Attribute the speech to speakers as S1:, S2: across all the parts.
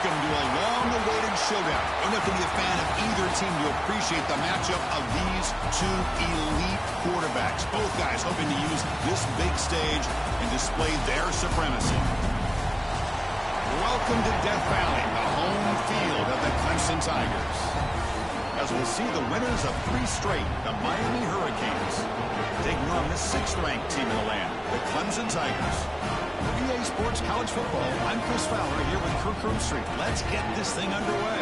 S1: Welcome to a long-awaited showdown. You don't have to be a fan of either team to appreciate the matchup of these two elite quarterbacks. Both guys hoping to use this big stage and display their supremacy. Welcome to Death Valley, the home field of the Clemson Tigers. As we'll see the winners of 3 straight, the Miami Hurricanes, taking on the 6th-ranked team in the land, the Clemson Tigers. For EA Sports College Football, I'm Chris Fowler here with Kirk Street. Let's get this thing underway.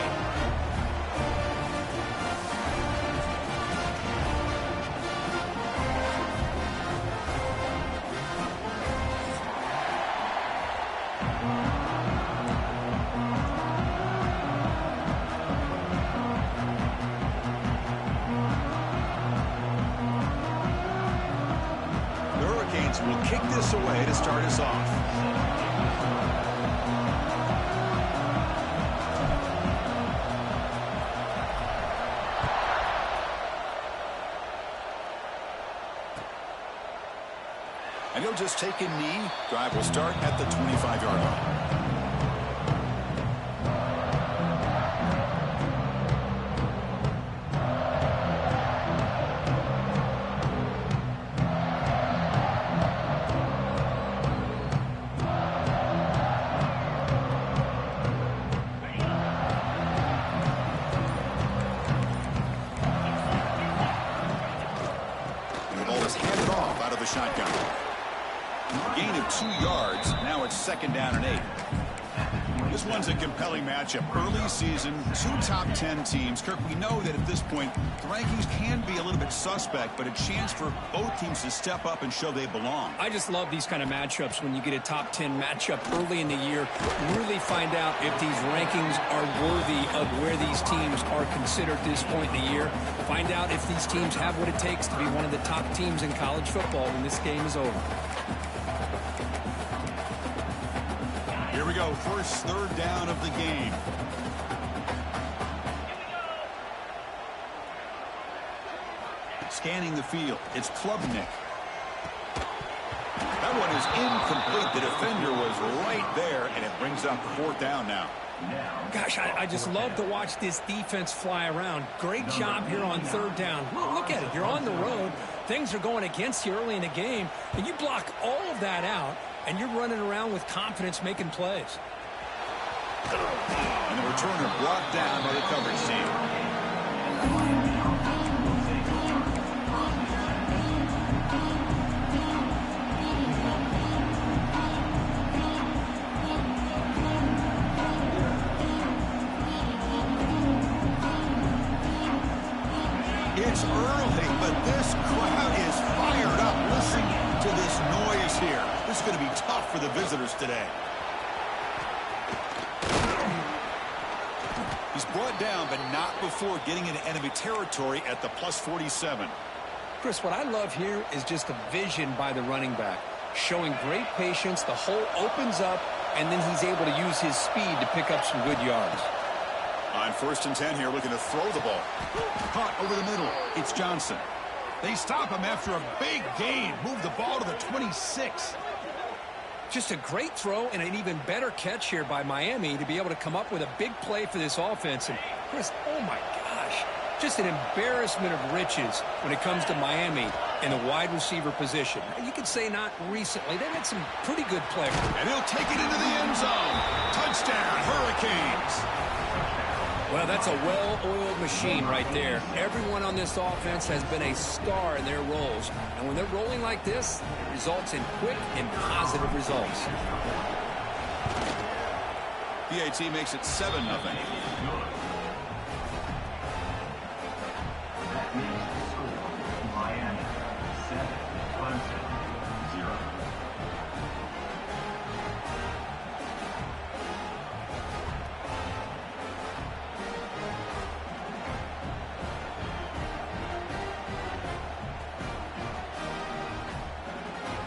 S1: Will kick this away to start us off. And he'll just take a knee. Drive will start at the 25-yard line. Shotgun. Gain of 2 yards. Now it's 2nd down and 8. This one's a compelling matchup. Early season, 2 top 10 teams. Kirk, we know that at this point, the rankings can be a little bit suspect, but a chance for both teams to step up and show they belong.
S2: I just love these kind of matchups when you get a top 10 matchup early in the year. Really find out if these rankings are worthy of where these teams are considered at this point in the year. Find out if these teams have what it takes to be one of the top teams in college football when this game is over.
S1: Here we go, first 3rd down of the game. Scanning the field, it's Klubnik. That one is incomplete. The defender was right there, and it brings up 4th down now.
S2: Gosh, I just love to watch this defense fly around. Great job here on 3rd down. Look at it. You're on the road. Things are going against you early in the game, and you block all of that out, and you're running around with confidence making plays.
S1: And the returner brought down by the coverage team. It's early, but this crowd is fired up. Listen to this noise here. This is going to be tough for the visitors today. He's brought down, but not before getting into enemy territory at the +47.
S2: Chris, what I love here is just the vision by the running back. Showing great patience, the hole opens up, and then he's able to use his speed to pick up some good yards.
S1: On 1st and 10 here, looking to throw the ball. Caught over the middle. It's Johnson. They stop him after a big gain. Move the ball to the 26.
S2: Just a great throw and an even better catch here by Miami to be able to come up with a big play for this offense. And Chris, oh my gosh, just an embarrassment of riches when it comes to Miami in the wide receiver position. You could say not recently. They've had some pretty good play.
S1: And he'll take it into the end zone. Touchdown, Hurricanes.
S2: Well, that's a well-oiled machine right there. Everyone on this offense has been a star in their roles. And when they're rolling like this, it results in quick and positive results.
S1: PAT makes it 7-0.
S3: Miami 7, Clemson 0.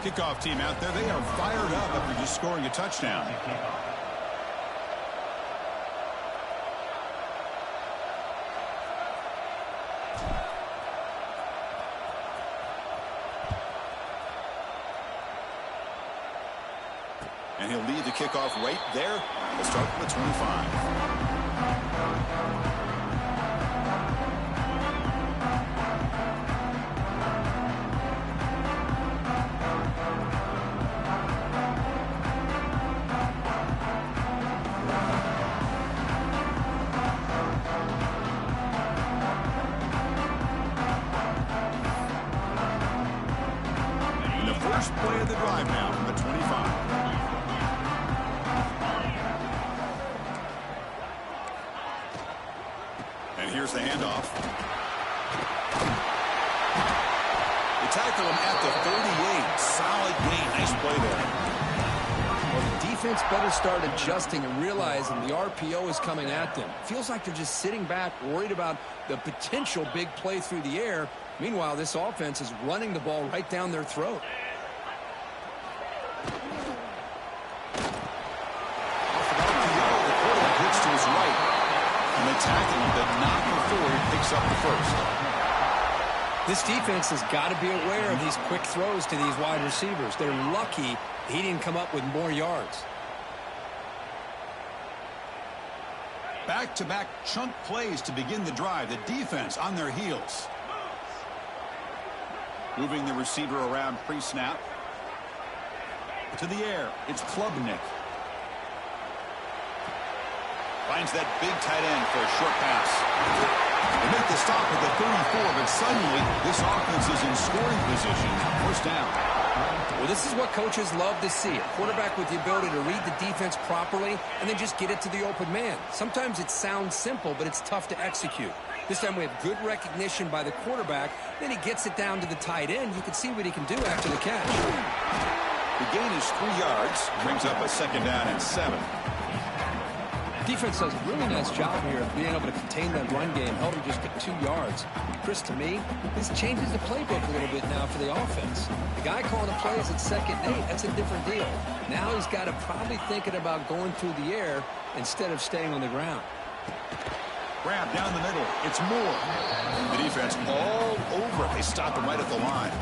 S1: Kickoff team out there. They are fired up after just scoring a touchdown. And he'll lead the kickoff right there. We'll start from the 25. First play of the drive now from the 25. And here's the handoff. They tackle him at the 38. Solid gain. Nice play there.
S2: Well, the defense better start adjusting and realizing the RPO is coming at them. Feels like they're just sitting back, worried about the potential big play through the air. Meanwhile, this offense is running the ball right down their throat.
S1: Attacking him, but not before he picks up the first.
S2: This defense has got to be aware of these quick throws to these wide receivers. They're lucky he didn't come up with more yards.
S1: Back-to-back chunk plays to begin the drive. The defense on their heels. Moving the receiver around pre-snap. To the air. It's Klubnik. Finds that big tight end for a short pass. They make the stop at the 34, but suddenly this offense is in scoring position. First down.
S2: Well, this is what coaches love to see. A quarterback with the ability to read the defense properly and then just get it to the open man. Sometimes it sounds simple, but it's tough to execute. This time we have good recognition by the quarterback. Then he gets it down to the tight end. You can see what he can do after the catch.
S1: The gain is 3 yards. Brings up a second down and 7.
S2: Defense does a really nice job here of being able to contain that run game, help him just get 2 yards. Chris, to me, this changes the playbook a little bit now for the offense. The guy calling the plays at 2nd and 8, that's a different deal. Now he's got to probably thinking about going through the air instead of staying on the ground.
S1: Grab down the middle. It's Moore. The defense all over it. They stop him right at the line.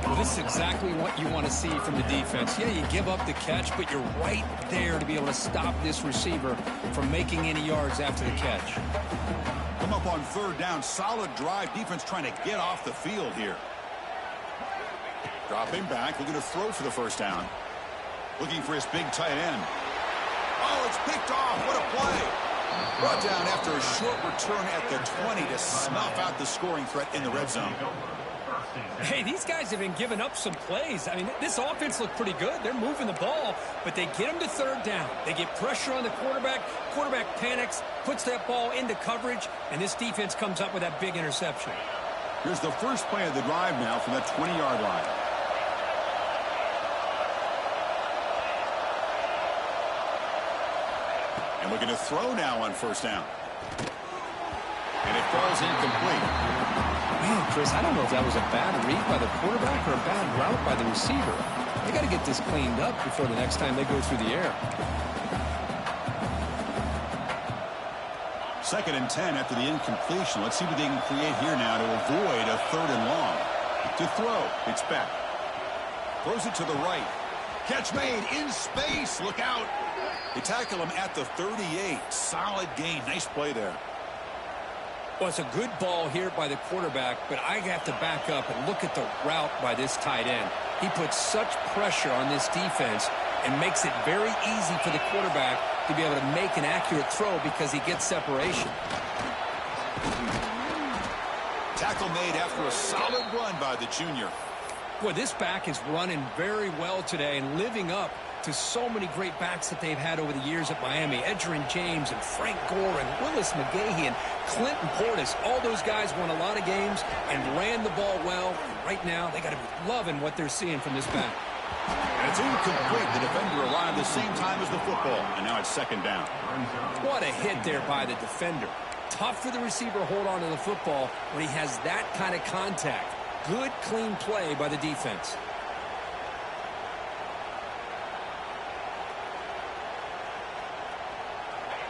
S2: Well, this is exactly what you want to see from the defense. Yeah, you give up the catch, but you're right there to be able to stop this receiver from making any yards after the catch.
S1: Come up on 3rd down. Solid drive. Defense trying to get off the field here. Dropping back. Looking to throw for the first down. Looking for his big tight end. Oh, it's picked off. What a play. Brought down after a short return at the 20 to snuff out the scoring threat in the red zone.
S2: Hey, these guys have been giving up some plays. I mean, this offense looked pretty good. They're moving the ball, but they get them to 3rd down. They get pressure on the quarterback. Quarterback panics, puts that ball into coverage, and this defense comes up with that big interception.
S1: Here's the first play of the drive now from the 20-yard line. And looking to throw now on 1st down. And it falls incomplete.
S2: Man, Chris, I don't know if that was a bad read by the quarterback or a bad route by the receiver. They got to get this cleaned up before the next time they go through the air.
S1: 2nd and 10 after the incompletion. Let's see what they can create here now to avoid a 3rd and long. To throw, it's back. Throws it to the right. Catch made in space. Look out. They tackle him at the 38. Solid gain. Nice play there.
S2: Well, it's a good ball here by the quarterback, but I have to back up and look at the route by this tight end. He puts such pressure on this defense and makes it very easy for the quarterback to be able to make an accurate throw because he gets separation.
S1: Tackle made after a solid run by the junior.
S2: Boy, this back is running very well today and living up to so many great backs that they've had over the years at Miami. Edgerrin James and Frank Gore and Willis McGahee and Clinton Portis. All those guys won a lot of games and ran the ball well. Right now, they got to be loving what they're seeing from this back.
S1: And it's incomplete. The defender arrived the same time as the football. And now it's 2nd down.
S2: What a hit there by the defender. Tough for the receiver to hold on to the football when he has that kind of contact. Good, clean play by the defense.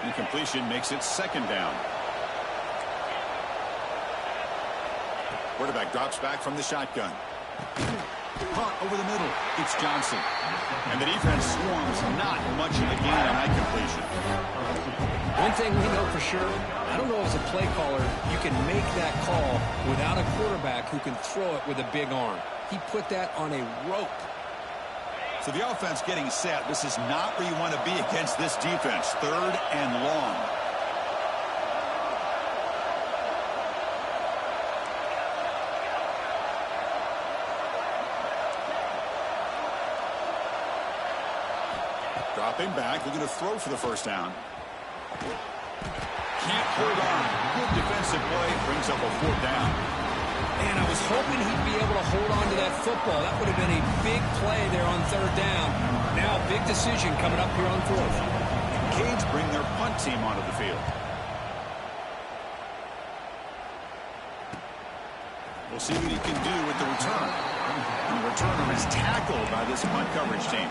S1: Incompletion makes it 2nd down. Quarterback drops back from the shotgun. Caught over the middle. It's Johnson. And the defense swarms. Not much of a gain on that completion.
S2: One thing we know for sure, I don't know as a play caller, you can make that call without a quarterback who can throw it with a big arm. He put that on a rope.
S1: So the offense getting set. This is not where you want to be against this defense. 3rd and long. Dropping back, looking to throw for the first down. Can't hold on. Good defensive play, brings up a 4th down.
S2: Man, I was hoping he'd be able to hold on to that football. That would have been a big play there on 3rd down. Now, big decision coming up here on 4th.
S1: Canes bring their punt team onto the field. We'll see what he can do with the return. And the returner is tackled by this punt coverage team.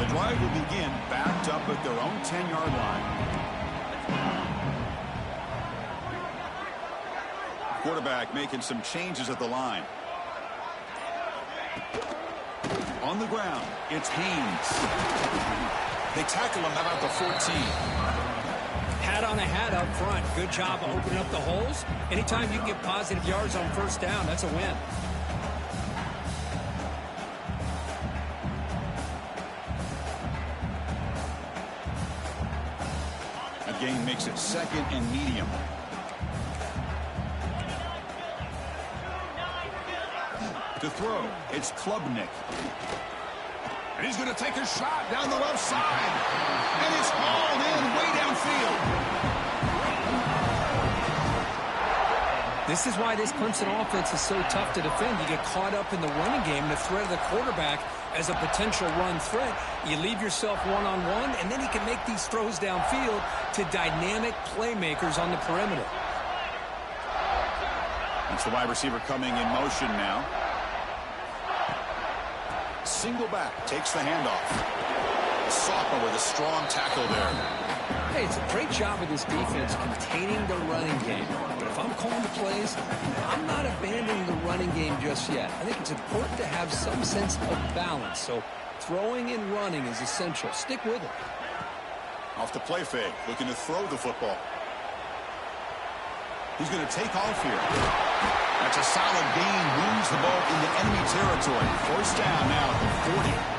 S1: Drive will begin backed up at their own 10-yard line. Quarterback making some changes at the line. On the ground, it's Haynes. They tackle him about the 14.
S2: Hat on a hat up front. Good job of opening up the holes. Anytime you can get positive yards on 1st down, that's a win.
S1: Game makes it 2nd and medium. To throw, it's Klubnik. And he's going to take a shot down the left side. And it's hauled in way downfield.
S2: This is why this Clemson offense is so tough to defend. You get caught up in the running game, the threat of the quarterback as a potential run threat. You leave yourself one-on-one, and then he can make these throws downfield to dynamic playmakers on the perimeter.
S1: It's the wide receiver coming in motion now. Single back, takes the handoff. Sophomore with a strong tackle there.
S2: Hey, it's a great job of this defense containing the running game. But if I'm calling the plays, I'm not abandoning the running game just yet. I think it's important to have some sense of balance. So throwing and running is essential. Stick with it.
S1: Off the play fake, looking to throw the football. He's going to take off here. That's a solid gain. Moves the ball into enemy territory. 1st down now at the 40.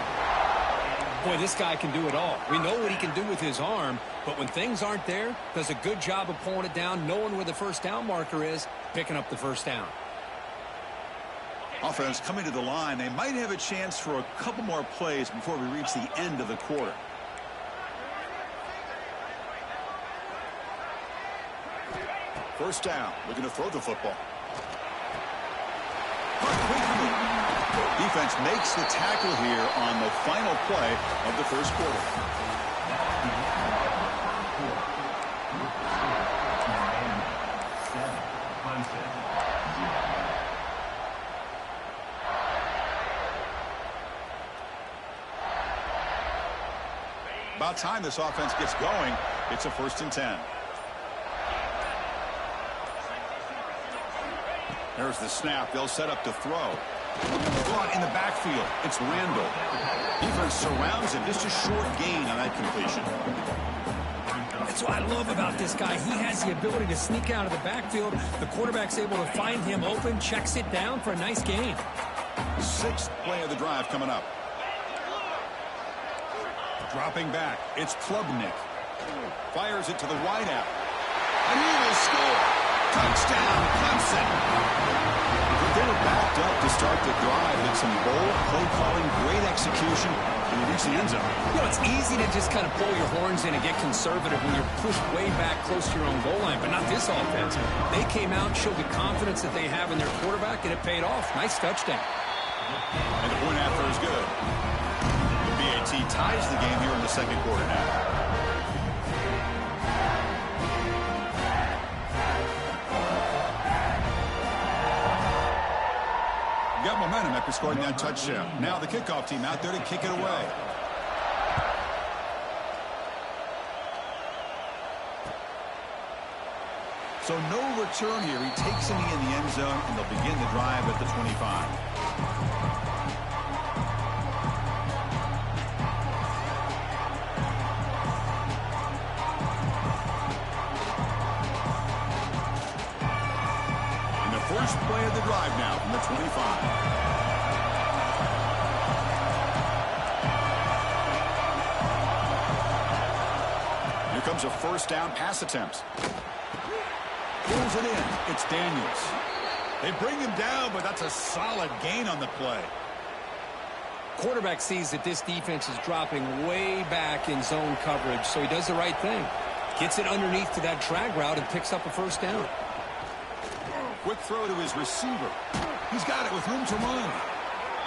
S2: Boy, this guy can do it all. We know what he can do with his arm, but when things aren't there, does a good job of pulling it down, knowing where the 1st down marker is, picking up the 1st down.
S1: Offense coming to the line. They might have a chance for a couple more plays before we reach the end of the quarter. First down, looking to throw the football. Defense makes the tackle here on the final play of the 1st quarter. About time this offense gets going. It's a 1st and 10. There's the snap. They'll set up to throw. Caught in the backfield. It's Randall. Defense surrounds him. Just a short gain on that completion.
S2: That's what I love about this guy. He has the ability to sneak out of the backfield. The quarterback's able to find him open, checks it down for a nice gain.
S1: 6th play of the drive coming up. Dropping back. It's Klubnik. Fires it to the wideout. And he will score. Touchdown, Clemson. They were backed up to start the drive with some bold play calling, great execution, and they reach the end zone.
S2: You know, it's easy to just kind of pull your horns in and get conservative when you're pushed way back close to your own goal line, but not this offense. They came out, showed the confidence that they have in their quarterback, and it paid off. Nice touchdown.
S1: And the point after is good. The BAT ties the game here in the 2nd quarter now. Got momentum after scoring that touchdown. Now the kickoff team out there to kick it away. So no return here. He takes him in the end zone, and they'll begin the drive at the 25. First play of the drive now from the 25. Here comes a first down pass attempt. Pulls it in. It's Daniels. They bring him down, but that's a solid gain on the play.
S2: Quarterback sees that this defense is dropping way back in zone coverage, so he does the right thing. Gets it underneath to that drag route and picks up a first down.
S1: Quick throw to his receiver. He's got it with room to run.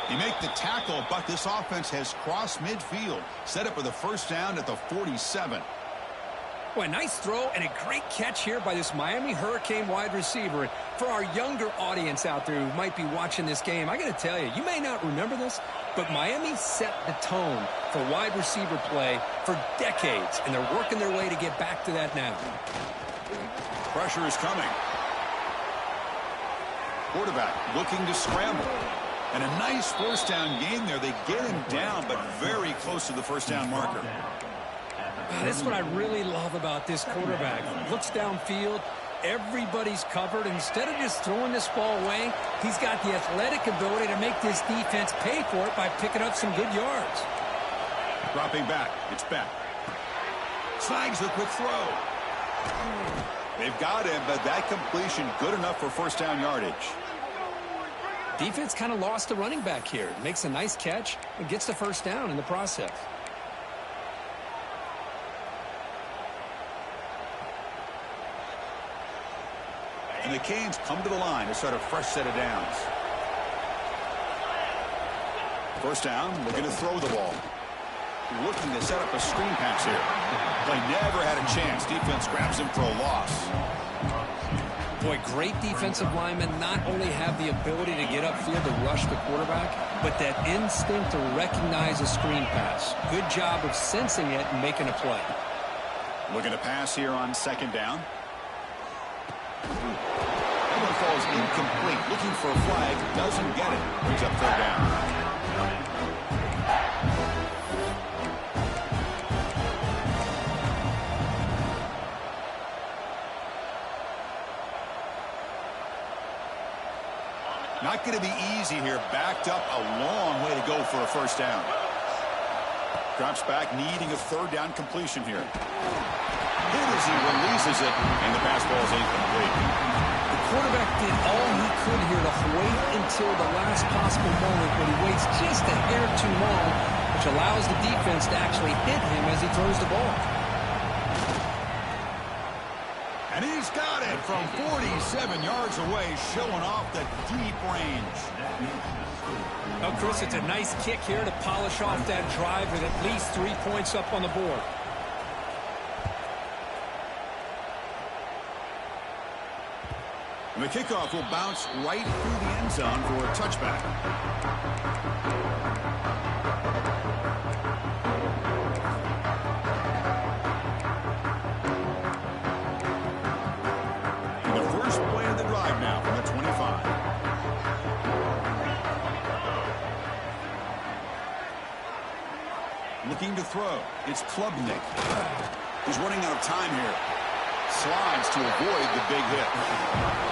S1: He make the tackle, but this offense has crossed midfield. Set up for the first down at the 47.
S2: Boy, a nice throw and a great catch here by this Miami Hurricane wide receiver. For our younger audience out there who might be watching this game, I got to tell you, you may not remember this, but Miami set the tone for wide receiver play for decades, and they're working their way to get back to that now.
S1: Pressure is coming. Quarterback looking to scramble. And a nice first down gain there. They get him down, but very close to the first down marker.
S2: That's what I really love about this quarterback. Looks downfield. Everybody's covered. Instead of just throwing this ball away, he's got the athletic ability to make this defense pay for it by picking up some good yards.
S1: Dropping back. It's back. Snags the quick throw. They've got him, but that completion good enough for first down yardage.
S2: Defense kind of lost the running back here. Makes a nice catch and gets the first down in the process.
S1: And the Canes come to the line to start a fresh set of downs. First down, looking to throw the ball. Looking to set up a screen pass here. Play never had a chance. Defense grabs him for a loss.
S2: Boy, great defensive linemen not only have the ability to get upfield to rush the quarterback, but that instinct to recognize a screen pass. Good job of sensing it and making a play.
S1: Looking to pass here on second down. That one falls incomplete. Looking for a flag. Doesn't get it. Brings up third down. Not going to be easy here. Backed up a long way to go for a first down. Drops back, needing a third down completion here. Hit as he releases it, and the pass ball is incomplete.
S2: The quarterback did all he could here to wait until the last possible moment, but he waits just a hair too long, which allows the defense to actually hit him as he throws the ball.
S1: And he's got it from 47 yards away, showing off the deep range.
S2: Well, Chris, it's a nice kick here to polish off that drive with at least 3 points up on the board.
S1: And the kickoff will bounce right through the end zone for a touchback. Looking to throw. It's Klubnik. He's running out of time here. Slides to avoid the big hit.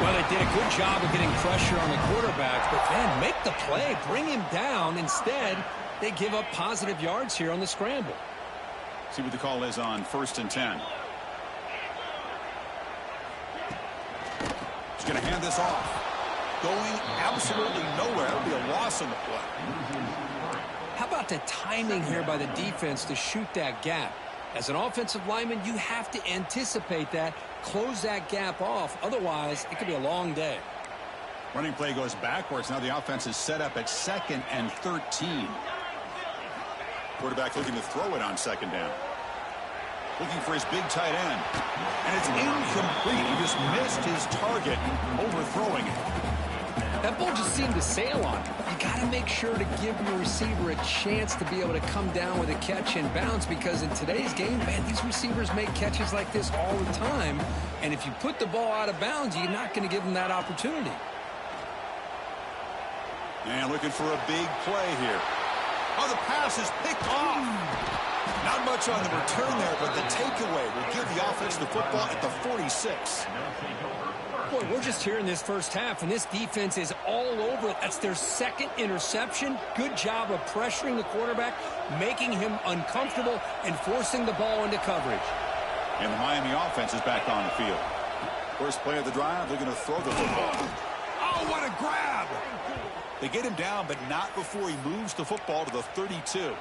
S2: Well, they did a good job of getting pressure on the quarterback, but then make the play, bring him down. Instead, they give up positive yards here on the scramble.
S1: See what the call is on 1st and 10. He's going to hand this off. Going absolutely nowhere. It'll be a loss on the play.
S2: How about the timing here by the defense to shoot that gap? As an offensive lineman, you have to anticipate that, close that gap off. Otherwise, it could be a long day.
S1: Running play goes backwards. Now the offense is set up at 2nd and 13. Quarterback looking to throw it on second down. Looking for his big tight end. And it's incomplete. He just missed his target, overthrowing it.
S2: That ball just seemed to sail on him. You got to make sure to give your receiver a chance to be able to come down with a catch and bounce, because in today's game, man, these receivers make catches like this all the time. And if you put the ball out of bounds, you're not going to give them that opportunity.
S1: And looking for a big play here. Oh, the pass is picked off. Not much on the return there, but the takeaway will give the offense the football at the 46.
S2: Boy, we're just here in this first half, and this defense is all over it. That's their second interception. Good job of pressuring the quarterback, making him uncomfortable, and forcing the ball into coverage.
S1: And the Miami offense is back on the field. First play of the drive, they're going to throw the football. Oh, what a grab! They get him down, but not before he moves the football to the 32.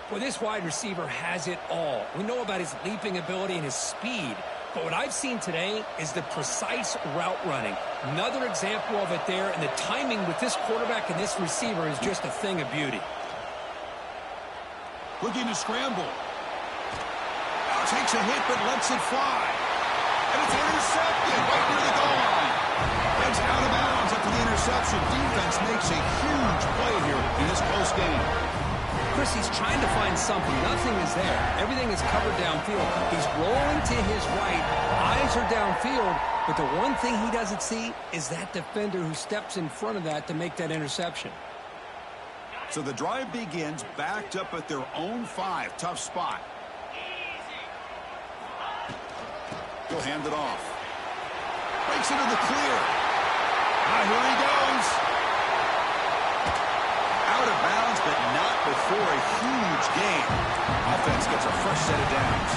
S2: Well, this wide receiver has it all. We know about his leaping ability and his speed. But what I've seen today is the precise route running. Another example of it there, and the timing with this quarterback and this receiver is just a thing of beauty.
S1: Looking to scramble. Now takes a hit but lets it fly. And it's intercepted right near the goal line. It's out of bounds after the interception. Defense makes a huge play here in this close game.
S2: Chris, he's trying to find something. Nothing is there. Everything is covered downfield. He's rolling to his right. Eyes are downfield. But the one thing he doesn't see is that defender who steps in front of that to make that interception.
S1: So the drive begins backed up at their own 5. Tough spot. He'll hand it off. Breaks into the clear. Here he goes. Out of bounds, but not before a huge gain. Offense gets a fresh set of downs.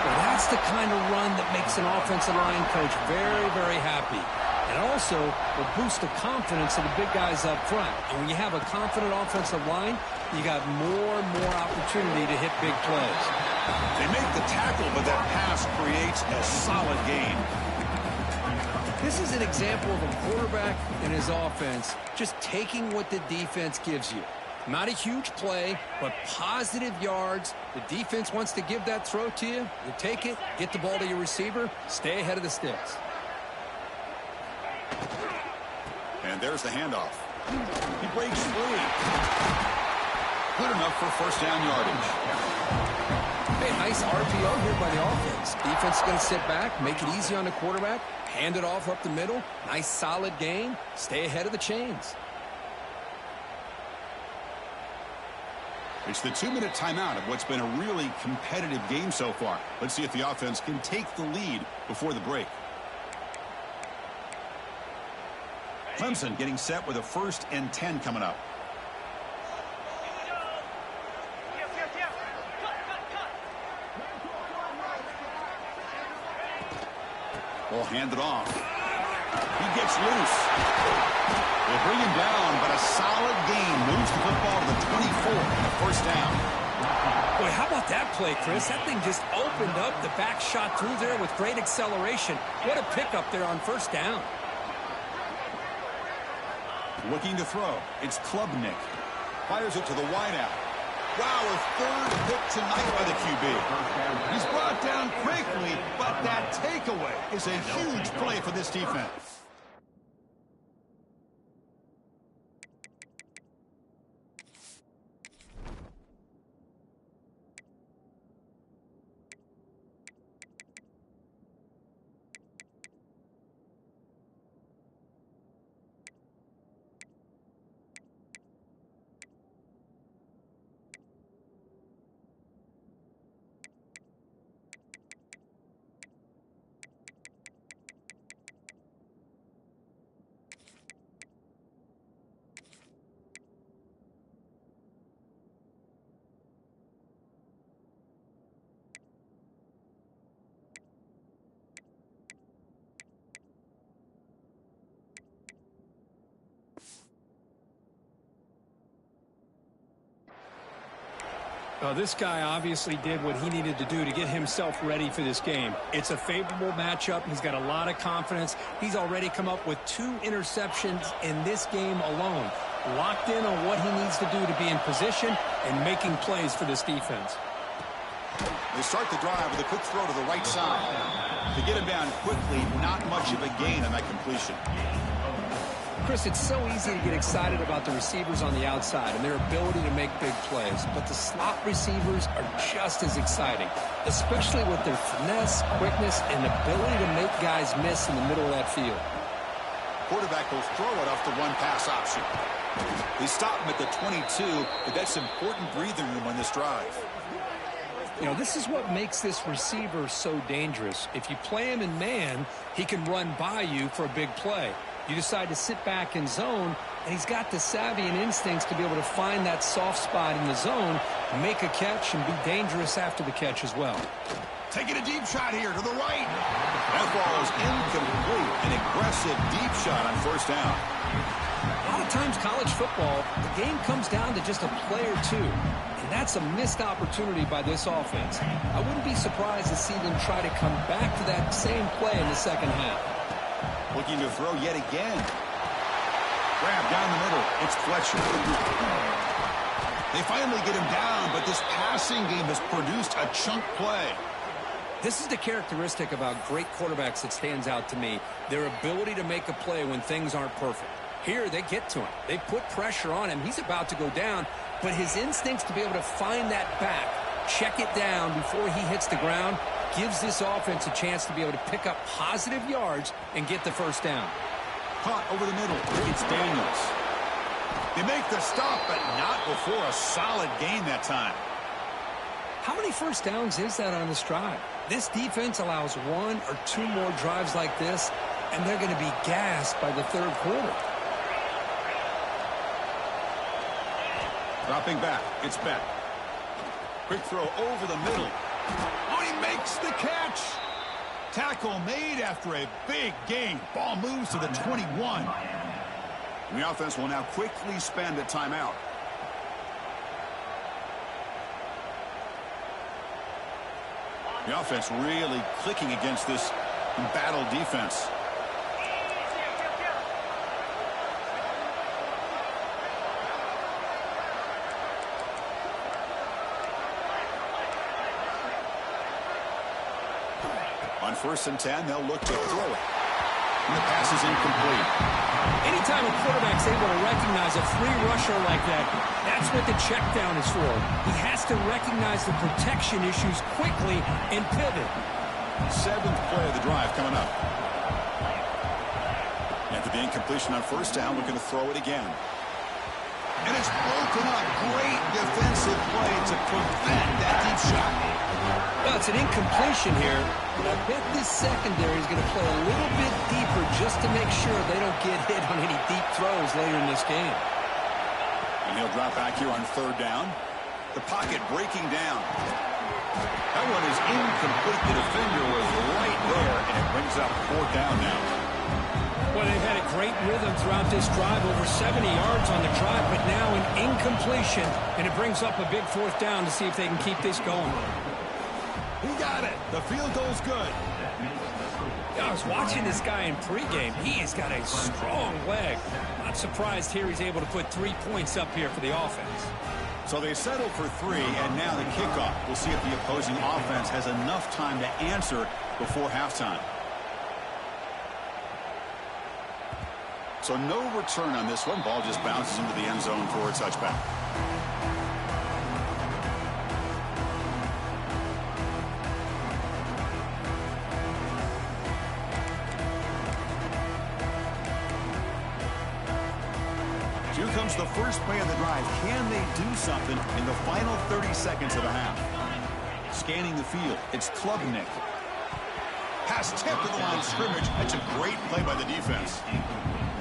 S2: Well, that's the kind of run that makes an offensive line coach very, very happy. And also will boost the confidence of the big guys up front. And when you have a confident offensive line, you got more and more opportunity to hit big plays.
S1: They make the tackle, but that pass creates a solid gain.
S2: This is an example of a quarterback and his offense just taking what the defense gives you. Not a huge play, but positive yards. The defense wants to give that throw to you. You take it, get the ball to your receiver, stay ahead of the sticks.
S1: And there's the handoff. He breaks free. Good enough for first down yardage.
S2: Hey, nice RPO here by the offense. Defense is going to sit back, make it easy on the quarterback, hand it off up the middle. Nice solid gain. Stay ahead of the chains.
S1: It's the 2-minute timeout of what's been a really competitive game so far. Let's see if the offense can take the lead before the break. Clemson getting set with a 1st and 10 coming up. We'll hand it off. He gets loose. They'll bring him down, but a solid gain moves the football to the 24 and a first down.
S2: Boy, how about that play, Chris? That thing just opened up. The back shot through there with great acceleration. What a pickup there on first down.
S1: Looking to throw. It's Klubnik. Fires it to the wideout. Wow, a 3rd pick tonight by the QB. He's brought down quickly, but that takeaway is a huge play for this defense.
S2: This guy obviously did what he needed to do to get himself ready for this game. It's a favorable matchup. He's got a lot of confidence. He's already come up with 2 interceptions in this game alone. Locked in on what he needs to do to be in position and making plays for this defense.
S1: They start the drive with a quick throw to the right side. To get him down quickly, not much of a gain on that completion.
S2: Chris, it's so easy to get excited about the receivers on the outside and their ability to make big plays, but the slot receivers are just as exciting, especially with their finesse, quickness, and ability to make guys miss in the middle of that field.
S1: Quarterback will throw it off the one-pass option. They stop him at the 22, but that's important breathing room on this drive.
S2: You know, this is what makes this receiver so dangerous. If you play him in man, he can run by you for a big play. You decide to sit back in zone, and he's got the savvy and instincts to be able to find that soft spot in the zone, make a catch, and be dangerous after the catch as well.
S1: Taking a deep shot here to the right. That ball is incomplete. An aggressive deep shot on first down.
S2: A lot of times college football, the game comes down to just a play or two. And that's a missed opportunity by this offense. I wouldn't be surprised to see them try to come back to that same play in the second half.
S1: Looking to throw yet again. Grab down the middle. It's Fletcher. They finally get him down, but this passing game has produced a chunk play.
S2: This is the characteristic about great quarterbacks that stands out to me. Their ability to make a play when things aren't perfect. Here, they get to him. They put pressure on him. He's about to go down, but his instincts to be able to find that back, check it down before he hits the ground, gives this offense a chance to be able to pick up positive yards and get the first down.
S1: Caught over the middle. It's Daniels. They make the stop, but not before a solid gain that time.
S2: How many first downs is that on this drive? This defense allows one or two more drives like this, and they're going to be gassed by the third quarter.
S1: Dropping back. It's Beck. Quick throw over the middle. Oh, he makes the catch. Tackle made after a big gain. Ball moves to the 21. The offense will now quickly spend a timeout. The offense really clicking against this embattled defense. On 1st and 10, they'll look to throw it. And the pass is incomplete.
S2: Anytime a quarterback's able to recognize a free rusher like that, that's what the check down is for. He has to recognize the protection issues quickly and pivot.
S1: 7th play of the drive coming up. After the incompletion on 1st down, looking to throw it again. And it's broken up. Great defensive play to prevent that deep shot.
S2: Well, it's an incompletion here, but I bet this secondary is going to play a little bit deeper just to make sure they don't get hit on any deep throws later in this game.
S1: And he'll drop back here on 3rd down. The pocket breaking down. That one is incomplete. The defender was right there, and it brings up 4th down now.
S2: Well, they've had a great rhythm throughout this drive, over 70 yards on the drive, but now an incompletion, and it brings up a big 4th down to see if they can keep this going.
S1: He got it. The field goal's good.
S2: I was watching this guy in pregame. He's got a strong leg. Not surprised here he's able to put 3 points up here for the offense.
S1: So they settle for 3, and now the kickoff. We'll see if the opposing offense has enough time to answer before halftime. So no return on this one. Ball just bounces into the end zone for a touchback. Here comes the first play of the drive. Can they do something in the final 30 seconds of the half? Scanning the field. It's Klubnik. Pass tipped to the line of scrimmage. That's a great play by the defense.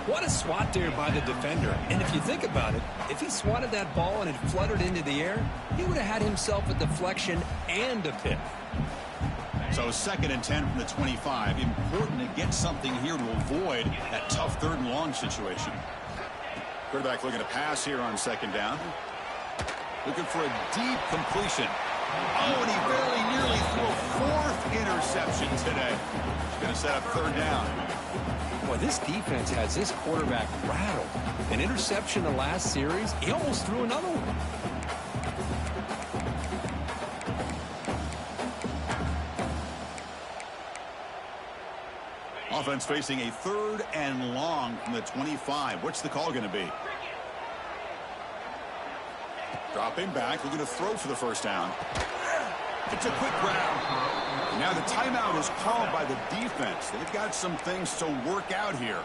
S2: What a swat there by the defender. And if you think about it, if he swatted that ball and it fluttered into the air, he would have had himself a deflection and a pick.
S1: So 2nd and 10 from the 25. Important to get something here to avoid that tough 3rd and long situation. Quarterback looking to pass here on 2nd down. Looking for a deep completion. Oh, and he very nearly threw a 4th interception today. He's going to set up 3rd down.
S2: Boy, this defense has this quarterback rattled. An interception the last series, he almost threw another one.
S1: Offense facing a 3rd and long from the 25. What's the call going to be? Dropping back, looking to throw for the first down. It's a quick grab. Now the timeout is called by the defense. They've got some things to work out here.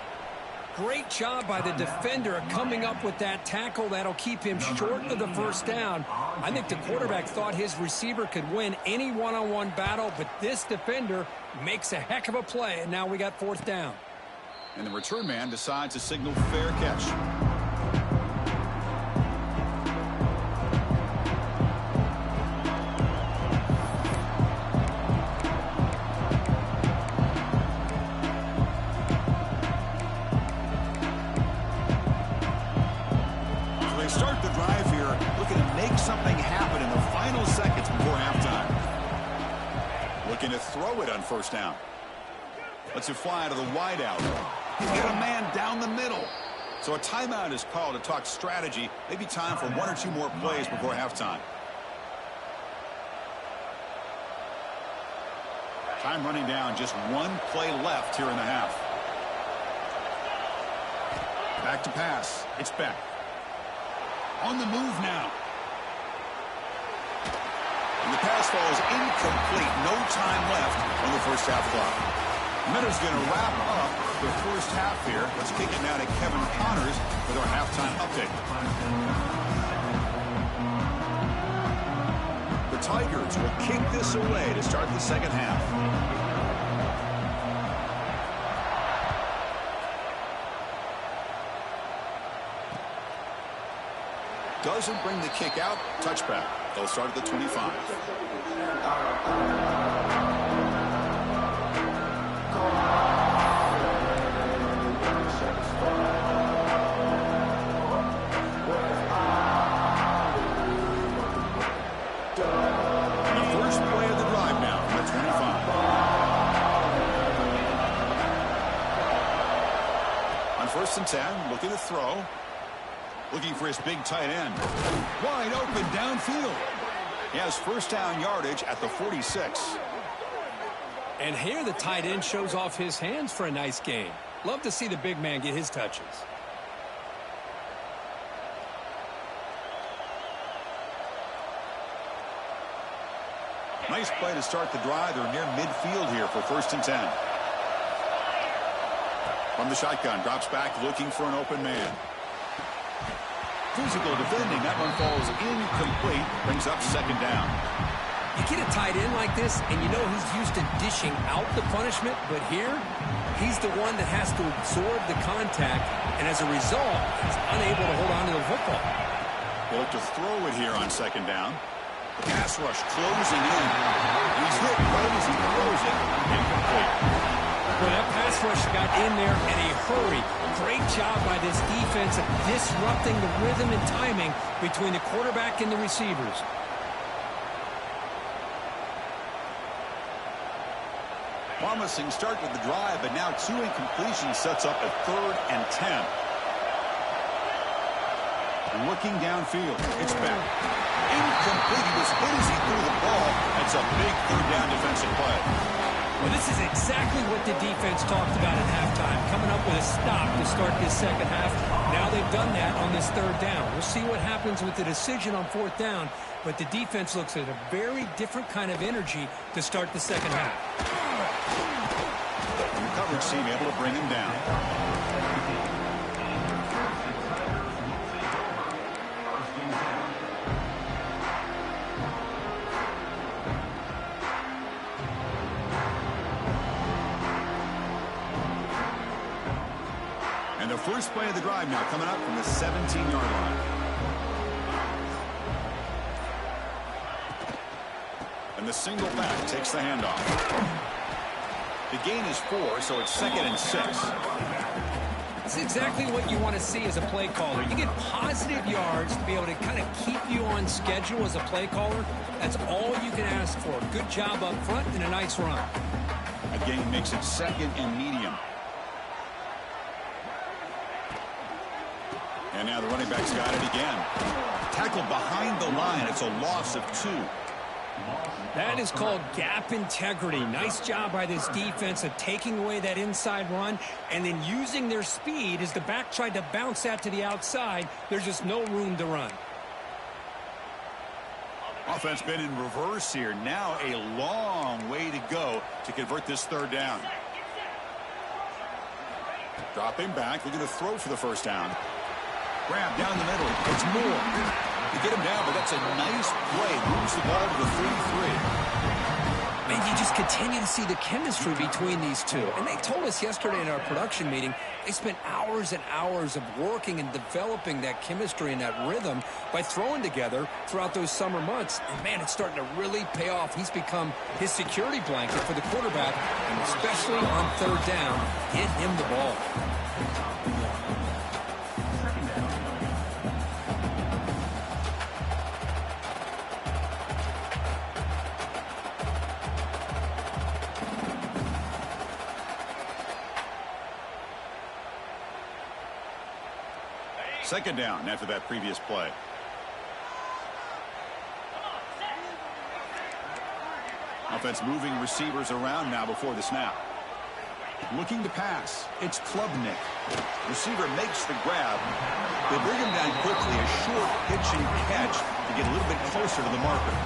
S2: Great job by the defender coming up with that tackle. That'll keep him short of the first down. I think the quarterback thought his receiver could win any one-on-one battle, but this defender makes a heck of a play, and now we got 4th down.
S1: And the return man decides to signal fair catch. Start the drive here, looking to make something happen in the final seconds before halftime. Looking to throw it on first down. Lets it fly to the wideout. He's got a man down the middle. So a timeout is called to talk strategy. Maybe time for 1 or 2 more plays before halftime. Time running down, just 1 play left here in the half. Back to pass. It's Beck. On the move now. And the pass falls incomplete. No time left on the first half clock. Miller's going to wrap up the first half here. Let's kick it now to Kevin Connors with our halftime update. The Tigers will kick this away to start the second half. Doesn't bring the kick out. Touchback. They'll start at the 25. And the first play of the drive now from the 25. On 1st and 10, looking to throw. Looking for his big tight end. Wide open downfield. He has first down yardage at the 46.
S2: And here the tight end shows off his hands for a nice gain. Love to see the big man get his touches.
S1: Nice play to start the drive. They're near midfield here for 1st and 10. From the shotgun, drops back looking for an open man. Physical defending. That one falls incomplete. Brings up 2nd down.
S2: You get a tight end like this, and you know he's used to dishing out the punishment, but here, he's the one that has to absorb the contact, and as a result, he's unable to hold on to the football.
S1: They look to throw it here on 2nd down. The pass rush closing in. He's hit right as he throws it. Incomplete.
S2: Well, that pass rush got in there in a hurry. Great job by this defense of disrupting the rhythm and timing between the quarterback and the receivers.
S1: Promising start to the drive, but now 2 incompletions sets up a 3rd and 10. Looking downfield. It's back. Incomplete. He was hit as he threw the ball. That's a big 3rd down defensive play.
S2: Well, this is exactly what the defense talked about at halftime, coming up with a stop to start this second half. Now they've done that on this 3rd down. We'll see what happens with the decision on 4th down, but the defense looks at a very different kind of energy to start the second half.
S1: And the coverage team able to bring him down. And the first play of the drive now coming up from the 17-yard line. And the single back takes the handoff. The gain is 4, so it's 2nd and 6.
S2: It's exactly what you want to see as a play caller. You get positive yards to be able to kind of keep you on schedule as a play caller. That's all you can ask for. Good job up front and a nice run.
S1: A gain makes it 2nd and medium. And now the running back's got it again. Tackled behind the line. It's a loss of 2.
S2: That is called gap integrity. Nice job by this defense of taking away that inside run and then using their speed as the back tried to bounce that to the outside. There's just no room to run.
S1: Offense been in reverse here. Now a long way to go to convert this third down. Dropping back, looking to throw for the first down. Grab down the middle. It's Moore. To get him down, but that's a nice play. Moves the ball to the 33.
S2: Man, you just continue to see the chemistry between these two. And they told us yesterday in our production meeting, they spent hours and hours of working and developing that chemistry and that rhythm by throwing together throughout those summer months. And, man, it's starting to really pay off. He's become his security blanket for the quarterback, and especially on third down, get him the ball.
S1: Second down after that previous play. Offense moving receivers around now before the snap. Looking to pass. It's Klubnik. Receiver makes the grab. They bring him down quickly. A short pitch and catch to get a little bit closer to the marker.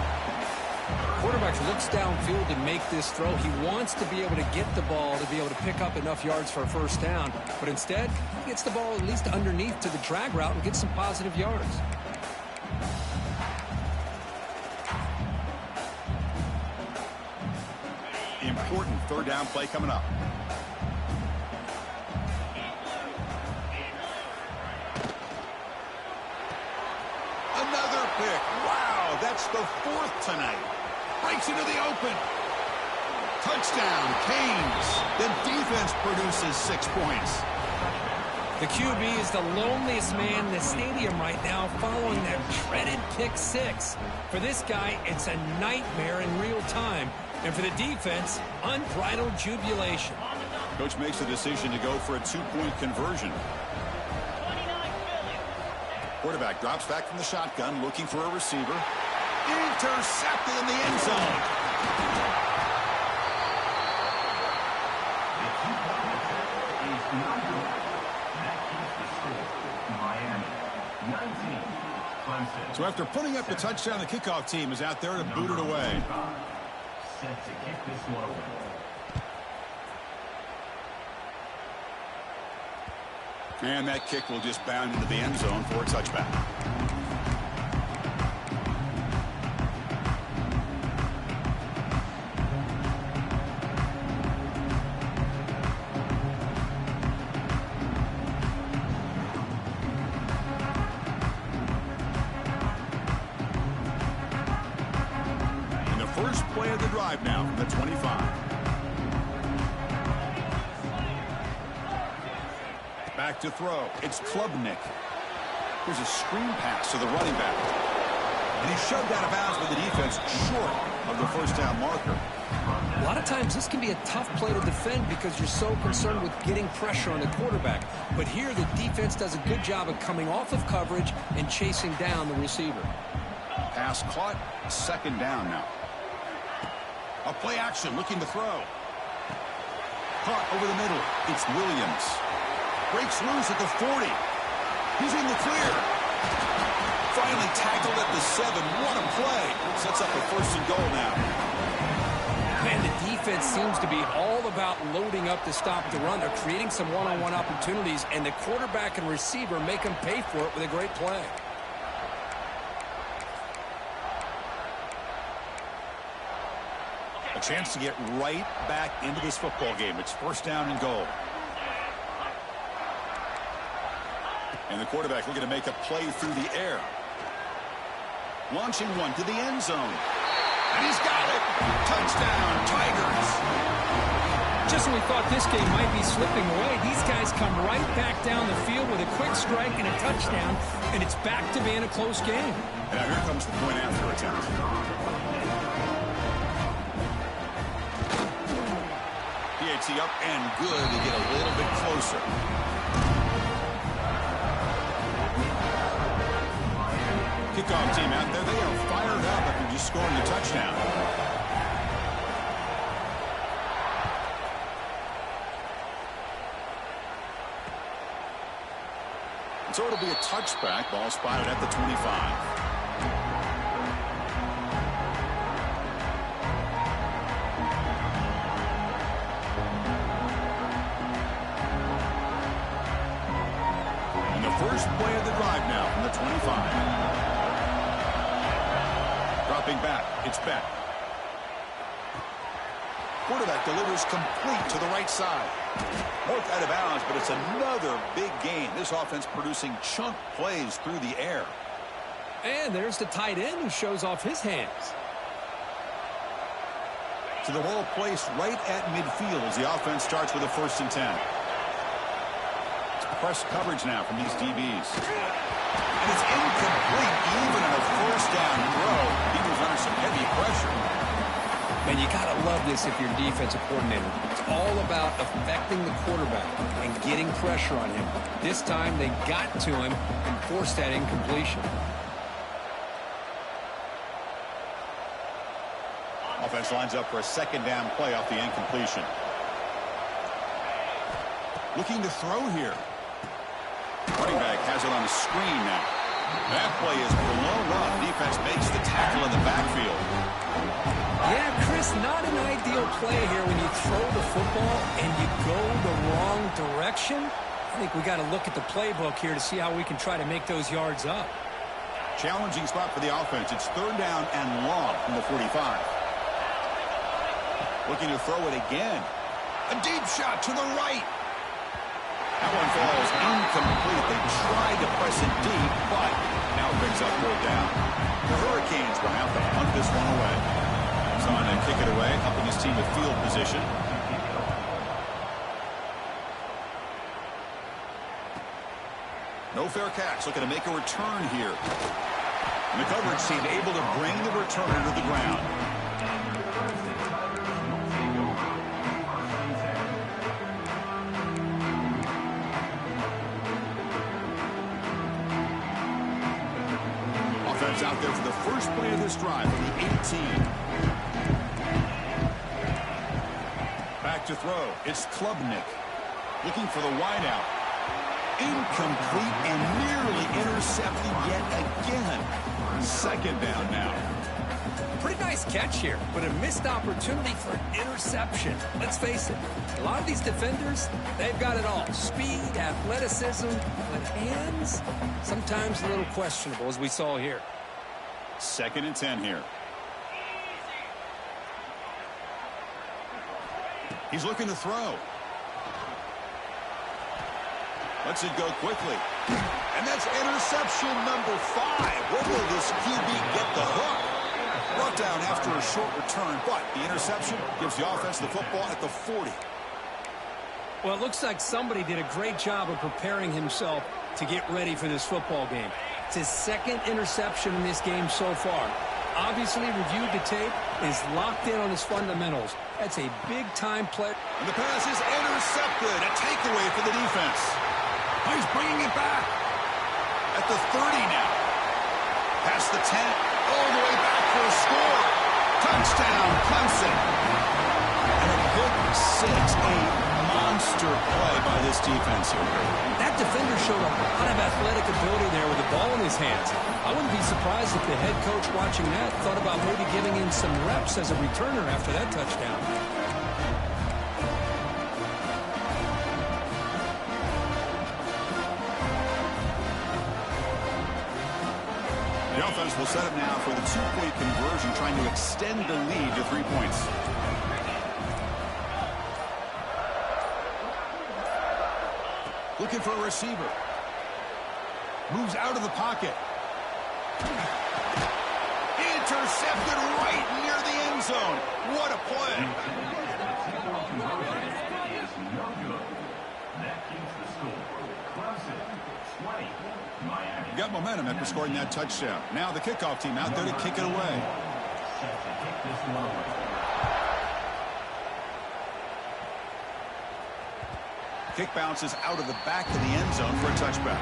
S2: Quarterback looks downfield to make this throw. He wants to be able to get the ball to be able to pick up enough yards for a first down. But instead, he gets the ball at least underneath to the drag route and gets some positive yards.
S1: Important third down play coming up. Another pick. Wow, that's the fourth tonight. Breaks into the open. Touchdown, Canes. The defense produces 6 points.
S2: The QB is the loneliest man in the stadium right now following that dreaded pick six. For this guy, it's a nightmare in real time. And for the defense, unbridled jubilation.
S1: Coach makes the decision to go for a 2-point conversion. Quarterback drops back from the shotgun, looking for a receiver. Intercepted in the end zone. So after putting up the touchdown, the kickoff team is out there to boot it away.
S3: Set to kick this one away.
S1: And that kick will just bound into the end zone for a touchback. And the first play of the drive now from the 25. Back to throw. It's Klubnik. Here's a screen pass to the running back. And he's shoved out of bounds by the defense short of the first down marker.
S2: A lot of times this can be a tough play to defend because you're so concerned with getting pressure on the quarterback. But here the defense does a good job of coming off of coverage and chasing down the receiver.
S1: Pass caught. Second down now. A play action looking to throw. Caught over the middle. It's Williams. Breaks loose at the 40. He's in the clear. Finally tackled at the 7. What a play. Sets up a first and goal now.
S2: Man, the defense seems to be all about loading up to stop the run. They're creating some one-on-one opportunities, and the quarterback and receiver make them pay for it with a great play.
S1: A chance to get right back into this football game. It's first down and goal. And the quarterback looking to make a play through the air. Launching one to the end zone. And he's got it. Touchdown, Tigers.
S2: Just when we thought this game might be slipping away, these guys come right back down the field with a quick strike and a touchdown, and it's back to being a close game.
S1: And now here comes the point after attempt. PAT up and good to get a little bit closer. kickoff team out there, they are fired up after just scoring a touchdown. So it'll be a touchback. Ball spotted at the 25. First play of the drive now from the 25. Dropping back. It's back. Quarterback delivers complete to the right side. Marked out of bounds, but it's another big game. This offense producing chunk plays through the air.
S2: And there's the tight end who shows off his hands.
S1: So the ball placed right at midfield as the offense starts with a 1st and 10. Press coverage now from these DBs. And it's incomplete even on a 1st down throw. He was under some heavy pressure.
S2: Man, you got to love this if you're a defensive coordinator. It's all about affecting the quarterback and getting pressure on him. This time they got to him and forced that incompletion.
S1: Offense lines up for a 2nd down play off the incompletion. Looking to throw here. Running back has it on the screen now. That play is below run. Defense makes the tackle in the backfield.
S2: Yeah, Chris, not an ideal play here when you throw the football and you go the wrong direction. I think we got to look at the playbook here to see how we can try to make those yards up.
S1: Challenging spot for the offense. It's 3rd down and long from the 45. Looking to throw it again. A deep shot to the right. That one falls incomplete. They tried to press it deep, but now picks up 4th down. The Hurricanes will have to punt this one away. He's on to kick it away, helping his team with field position. No fair catch. Looking to make a return here. And the coverage team able to bring the returner to the ground. Out there for the first play of this drive from the 18. Back to throw. It's Klubnik. Looking for the wideout. Incomplete and nearly intercepted yet again. 2nd down now.
S2: Pretty nice catch here, but a missed opportunity for an interception. Let's face it, a lot of these defenders, they've got it all. Speed, athleticism, but hands, sometimes a little questionable, as we saw here.
S1: 2nd and 10 here. He's looking to throw. Lets it go quickly. And that's interception number 5. Where will this QB get the hook? Brought down after a short return, but the interception gives the offense the football at the 40.
S2: Well, it looks like somebody did a great job of preparing himself to get ready for this football game. It's his 2nd interception in this game so far. Obviously reviewed the tape, is locked in on his fundamentals. That's a big-time play.
S1: And the pass is intercepted. A takeaway for the defense. Oh, he's bringing it back. At the 30 now. Past the 10. All the way back for a score. Touchdown, Clemson. And a pick 6. A monster play by this defense here.
S2: That defender showed a lot of athletic ability there with the ball in his hands. I wouldn't be surprised if the head coach watching that thought about maybe giving him some reps as a returner after that touchdown.
S1: The offense will set up now for the 2-point conversion, trying to extend the lead to 3 points. Looking for a receiver. Moves out of the pocket. Intercepted right near the end zone. What a play. Got momentum after scoring that touchdown. Now the kickoff team out there to kick it away. Kick bounces out of the back of the end zone for a touchback.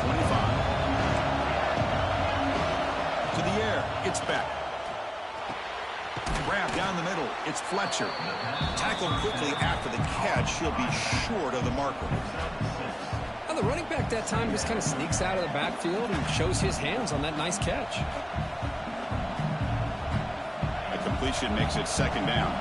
S1: 25. To the air, it's Beck. Grab down the middle, it's Fletcher. Tackled quickly after the catch. He'll be short of the marker.
S2: Well, the running back that time just kind of sneaks out of the backfield and shows his hands on that nice catch.
S1: A completion makes it second down.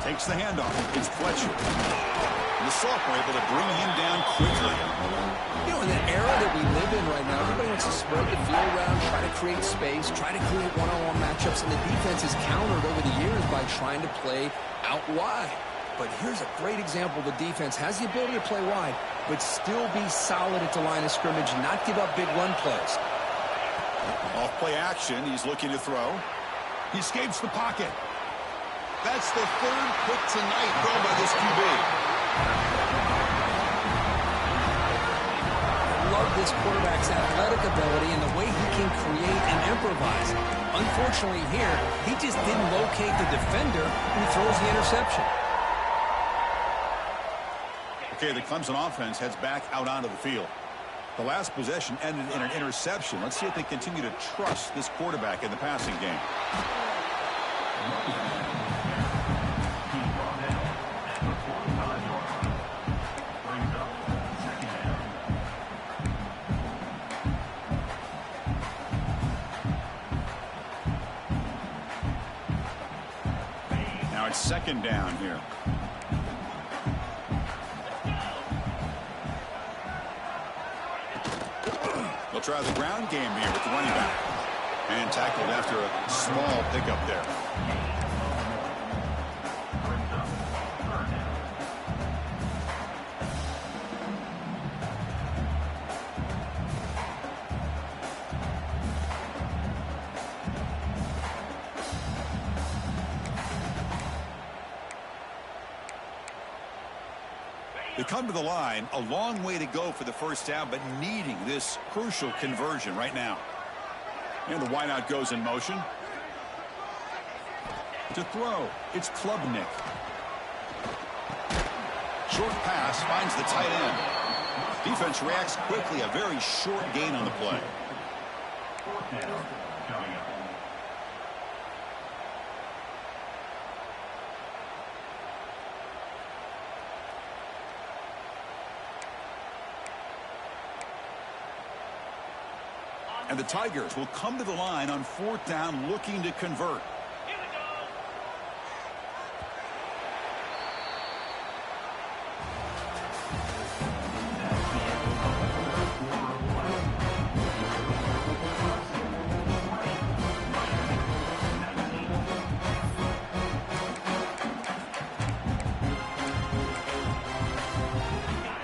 S1: Takes the handoff. It's Fletcher. And the sophomore able to bring him down quickly.
S2: You know, in the era that we live in right now, everybody wants to spread the field around, try to create space, try to create one-on-one matchups, and the defense is countered over the years by trying to play out wide. But here's a great example. The defense has the ability to play wide, but still be solid at the line of scrimmage, not give up big run plays.
S1: Off play action. He's looking to throw. He escapes the pocket. That's the third pick tonight thrown by this QB.
S2: I love this quarterback's athletic ability and the way he can create and improvise. Unfortunately here, he just didn't locate the defender and he throws the interception.
S1: Okay, the Clemson offense heads back out onto the field. The last possession ended in an interception. Let's see if they continue to trust this quarterback in the passing game. Now it's second down here. They'll try the ground game here with the running back. And tackled after a small pickup there. They come to the line, a long way to go for the first down, but needing this crucial conversion right now. And the wideout goes in motion. To throw, it's Klubnik. Short pass finds the tight end. Defense reacts quickly, a very short gain on the play.
S3: Fourth down coming up.
S1: And the Tigers will come to the line on fourth down looking to convert.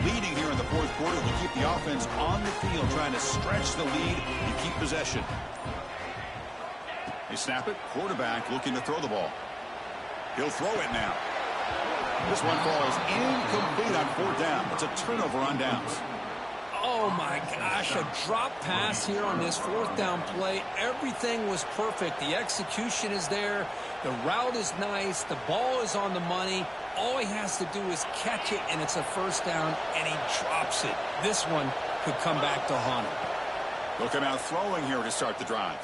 S1: Leading here in the fourth quarter, they keep the offense on the field, trying to stretch the lead and keep possession. They snap it. Quarterback looking to throw the ball. He'll throw it now. This one falls incomplete on fourth down. It's a turnover on downs.
S2: Oh my gosh, a drop pass here on this fourth down play. Everything was perfect. The execution is there. The route is nice. The ball is on the money. All he has to do is catch it, and it's a first down, and he drops it. This one could come back to haunt him.
S1: They'll come out throwing here to start the drive.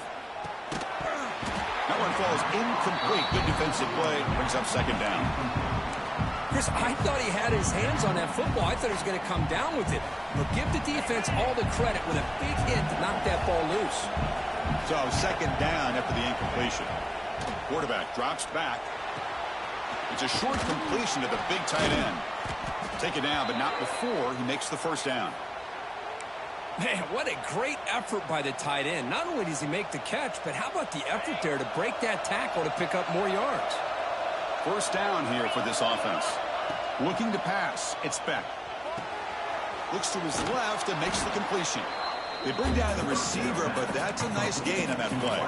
S1: That one falls incomplete. Good defensive play. Brings up second down.
S2: Chris, I thought he had his hands on that football. I thought he was going to come down with it. But give the defense all the credit with a big hit to knock that ball loose.
S1: So second down after the incompletion. Quarterback drops back. It's a short completion to the big tight end. Take it down, but not before he makes the first down.
S2: Man, what a great effort by the tight end. Not only does he make the catch, but how about the effort there to break that tackle to pick up more yards?
S1: First down here for this offense. Looking to pass. It's Beck. Looks to his left and makes the completion. They bring down the receiver, but that's a nice gain on that play.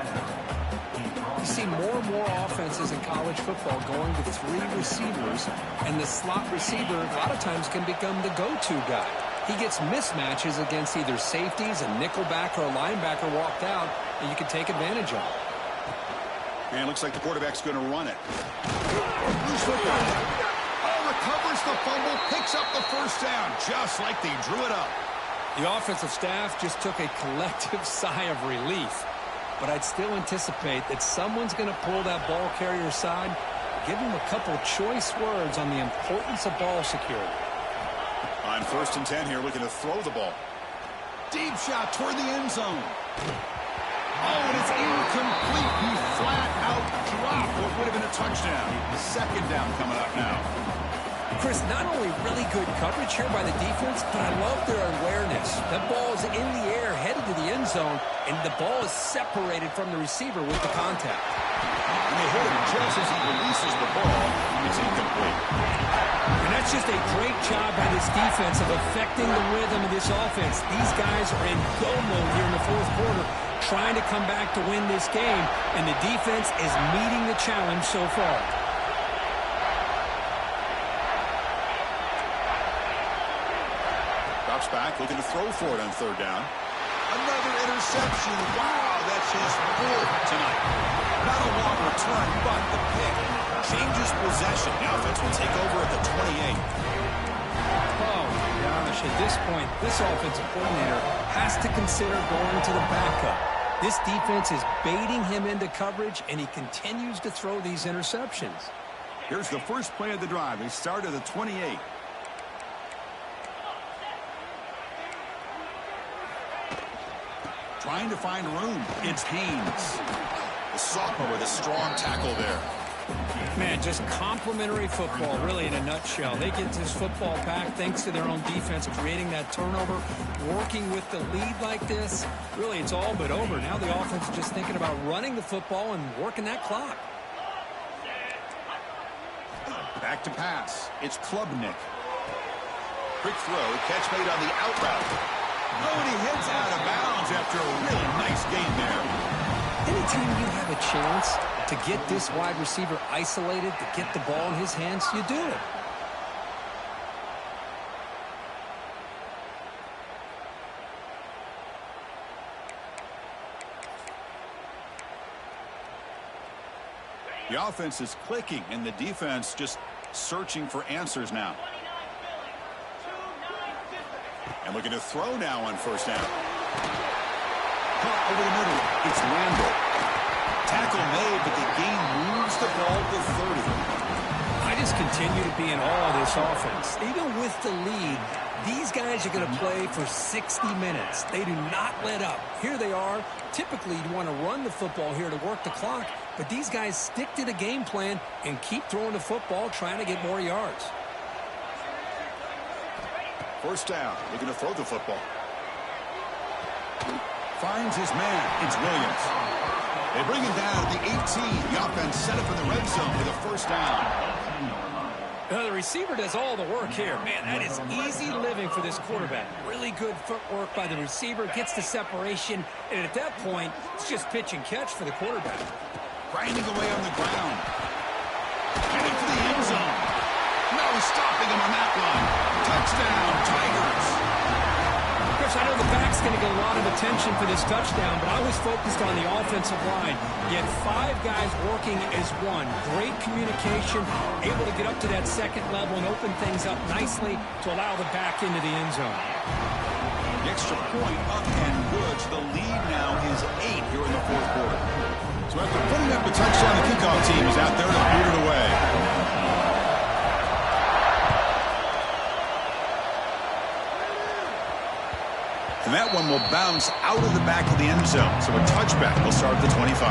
S2: You see more and more offenses in college football going to three receivers, and the slot receiver a lot of times can become the go-to guy. He gets mismatches against either safeties, a nickelback, or a linebacker walked out, and you can take advantage of it.
S1: And it looks like the quarterback's going to run it. Loose football. Oh, recovers the fumble, picks up the first down, just like they drew it up.
S2: The offensive staff just took a collective sigh of relief. But I'd still anticipate that someone's going to pull that ball carrier aside, give him a couple choice words on the importance of ball security.
S1: On 1st and 10 here, looking to throw the ball. Deep shot toward the end zone. Oh, and it's incomplete. He flat out dropped what would have been a touchdown. 2nd down coming up now.
S2: Chris, not only really good coverage here by the defense, but I love their awareness. That ball is in the air, headed to the end zone, and the ball is separated from the receiver with the contact.
S1: And they hit him just as he releases the ball. It's incomplete.
S2: And that's just a great job by this defense of affecting the rhythm of this offense. These guys are in go mode here in the 4th quarter, trying to come back to win this game, and the defense is meeting the challenge so far.
S1: Drops back, looking to throw for it on 3rd down. Another interception. Wow, that's his 4th tonight. Not a long return, but the pick changes possession. The offense will take over at the 28.
S2: Oh, my gosh. At this point, this offensive coordinator has to consider going to the backup. This defense is baiting him into coverage, and he continues to throw these interceptions.
S1: Here's the first play of the drive. They start at the 28. Trying to find room. It's Haynes. The sophomore with a strong tackle there.
S2: Man, just complimentary football, really, in a nutshell. They get this football back thanks to their own defense, creating that turnover, working with the lead like this. Really, it's all but over. Now the offense is just thinking about running the football and working that clock.
S1: Back to pass. It's Klubnik. Quick throw. Catch made on the out route. Oh, and he heads out of bounds after a really nice gain there.
S2: Anytime you have a chance to get this wide receiver isolated, to get the ball in his hands, you do it.
S1: The offense is clicking, and the defense just searching for answers now. And looking to throw now on 1st down. Caught over the middle. It's Randall. Tackle made, but the game moves the ball to 30.
S2: I just continue to be in awe of this offense. Even with the lead, these guys are going to play for 60 minutes. They do not let up. Here they are. Typically, you want to run the football here to work the clock, but these guys stick to the game plan and keep throwing the football, trying to get more yards.
S1: 1st down, looking to throw the football. Finds his man. It's Williams. They bring him down at the 18. The offense set up in the red zone with a 1st down.
S2: The receiver does all the work here. Man, that is easy living for this quarterback. Really good footwork by the receiver. Gets the separation. And at that point, it's just pitch and catch for the quarterback.
S1: Grinding away on the ground. Heading for the end zone. No stopping him on that one. Touchdown, Tigers.
S2: Chris, I know the back's going to get a lot of attention for this touchdown, but I was focused on the offensive line. You had 5 guys working as one. Great communication, able to get up to that 2nd level and open things up nicely to allow the back into the end zone.
S1: The extra point up and good. So the lead now is 8 here in the 4th quarter. So after putting up a touchdown, the kickoff team is out there to boot it away. And that one will bounce out of the back of the end zone. So a touchback will start at the 25.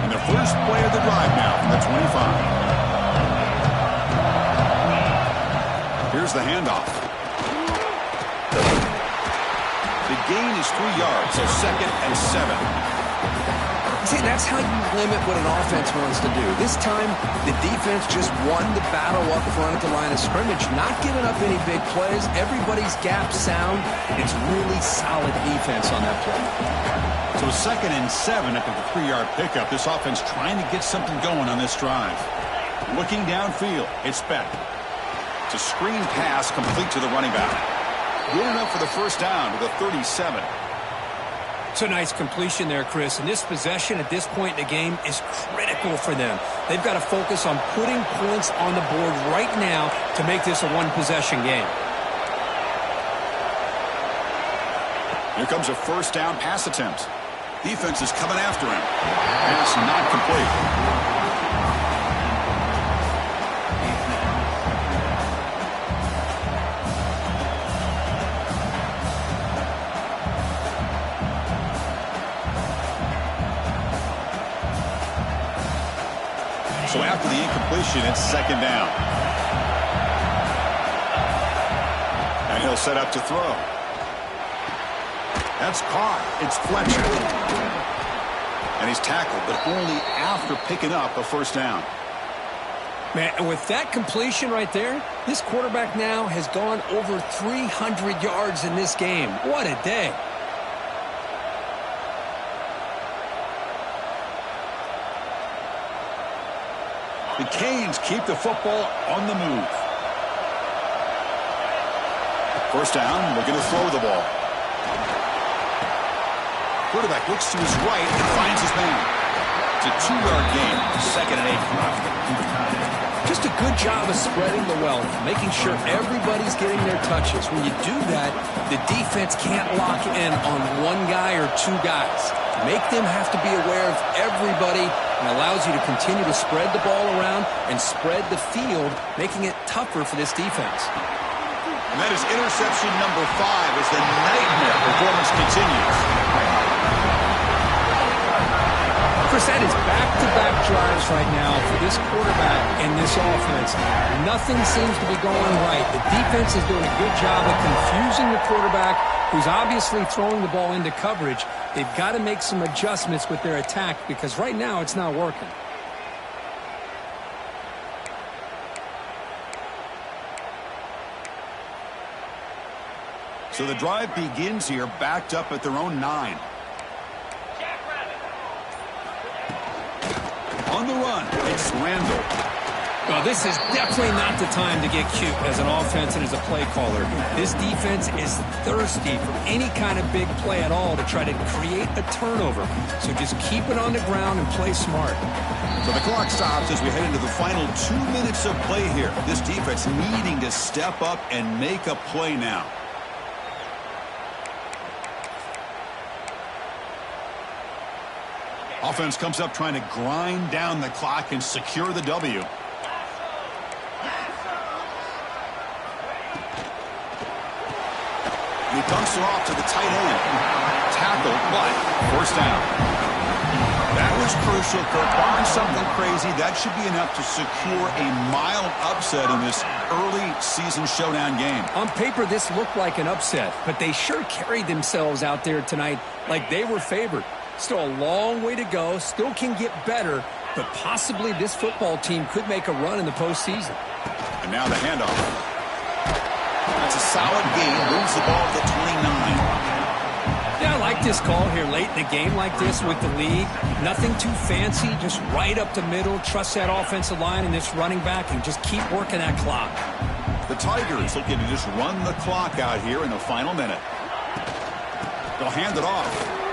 S1: And the first play of the drive now from the 25. Here's the handoff. The gain is 3 yards, so 2nd and 7.
S2: See, that's how you limit what an offense wants to do. This time, the defense just won the battle up front at the line of scrimmage, not giving up any big plays. Everybody's gap sound. It's really solid defense on that play.
S1: So 2nd and 7 after the 3-yard pickup. This offense trying to get something going on this drive. Looking downfield, it's Beck. It's a screen pass complete to the running back. Good enough for the first down to the 37.
S2: It's a nice completion there, Chris. And this possession at this point in the game is critical for them. They've got to focus on putting points on the board right now to make this a one-possession game.
S1: Here comes a first down pass attempt. Defense is coming after him. Pass not complete. So after the incompletion, it's second down. And he'll set up to throw. That's caught. It's Fletcher. And he's tackled, but only after picking up a first down.
S2: Man, and with that completion right there, this quarterback now has gone over 300 yards in this game. What a day.
S1: The Canes keep the football on the move. First down, looking to throw the ball. Quarterback looks to his right and finds his man. It's a 2-yard gain, 2nd and 8.
S2: Just a good job of spreading the wealth, making sure everybody's getting their touches. When you do that, the defense can't lock in on one guy or two guys. Make them have to be aware of everybody, and allows you to continue to spread the ball around and spread the field, making it tougher for this defense.
S1: And that is interception number 5 as the nightmare performance continues.
S2: Chris, that is back-to-back drives right now for this quarterback and this offense. Nothing seems to be going right. The defense is doing a good job of confusing the quarterback, who's obviously throwing the ball into coverage. They've got to make some adjustments with their attack because right now it's not working.
S1: So the drive begins here, backed up at their own 9. On the run, it's Randall.
S2: Well, this is definitely not the time to get cute as an offense and as a play caller. This defense is thirsty for any kind of big play at all to try to create a turnover. So just keep it on the ground and play smart.
S1: So the clock stops as we head into the final 2 minutes of play here. This defense needing to step up and make a play now. Offense comes up trying to grind down the clock and secure the W. He dumps it off to the tight end. Tackled, but first down. That was crucial. Barring something crazy, that should be enough to secure a mild upset in this early season showdown game.
S2: On paper, this looked like an upset, but they sure carried themselves out there tonight like they were favored. Still a long way to go. Still can get better, but possibly this football team could make a run in the postseason.
S1: And now the handoff. That's a solid gain. Moves the ball to 29.
S2: Yeah, I like this call here late in the game like this with the lead. Nothing too fancy, just right up the middle. Trust that offensive line and this running back and just keep working that clock.
S1: The Tigers looking to just run the clock out here in the final minute. They'll hand it off.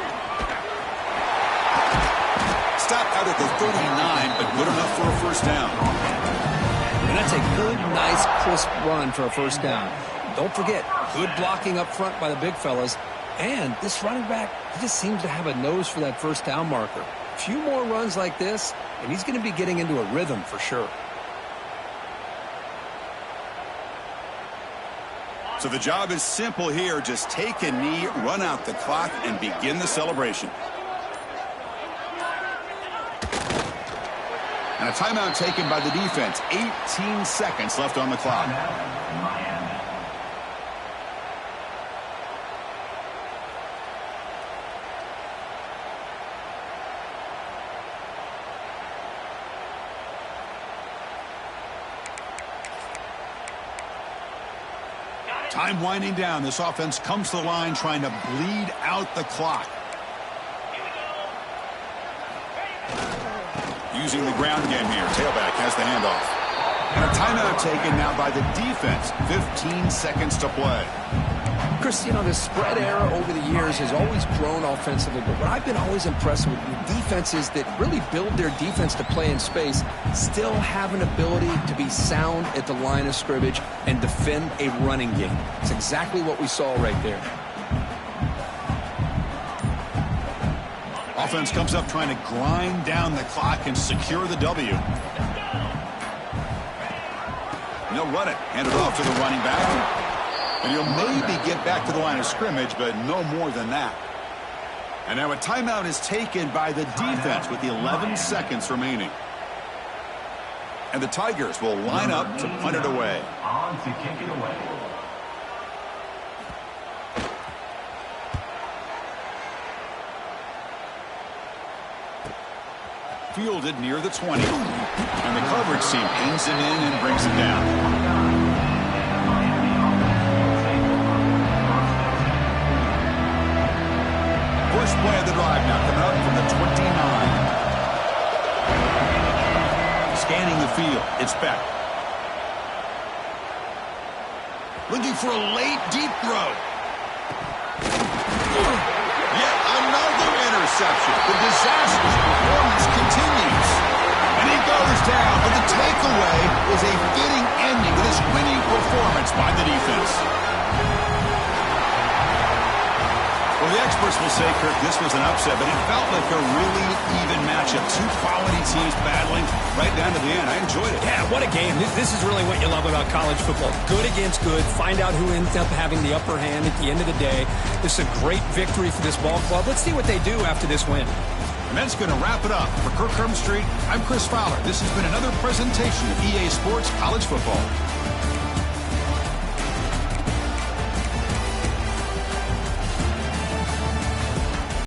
S1: Stopped out at the 39, but good enough for a first down.
S2: And that's a good, nice, crisp run for a first down. Don't forget, good blocking up front by the big fellas. And this running back, he just seems to have a nose for that first down marker. A few more runs like this, and he's going to be getting into a rhythm for sure.
S1: So the job is simple here. Just take a knee, run out the clock, and begin the celebration. And a timeout taken by the defense. 18 seconds left on the clock. Time winding down. This offense comes to the line trying to bleed out the clock. Using the ground game here. Tailback has the handoff. And a timeout taken now by the defense. 15 seconds to play.
S2: Chris, you know, the spread era over the years has always grown offensively, but what I've been always impressed with defenses that really build their defense to play in space still have an ability to be sound at the line of scrimmage and defend a running game. It's exactly what we saw right there.
S1: Offense comes up trying to grind down the clock and secure the W. And they'll run it. Hand it off to the running back. And he'll maybe get back to the line of scrimmage, but no more than that. And now a timeout is taken by the defense with the 11 seconds remaining. And the Tigers will line up to punt it away.
S3: On to kick it away.
S1: Fielded near the 20. And the coverage team pins it in and brings it down. First play of the drive now coming up from the 29. Scanning the field. It's Beck. Looking for a late deep throw. Yet another interception. The disastrous performance continues. And he goes down, but the takeaway is a fitting ending to this winning performance by the defense. Well, the experts will say, Kirk, this was an upset, but it felt like a really even matchup. Two quality teams battling right down to the end. I enjoyed it.
S2: Yeah, what a game. This is really what you love about college football. Good against good. Find out who ends up having the upper hand at the end of the day. This is a great victory for this ball club. Let's see what they do after this win.
S1: And that's going to wrap it up. For Kirk Street, I'm Chris Fowler. This has been another presentation of EA Sports College Football.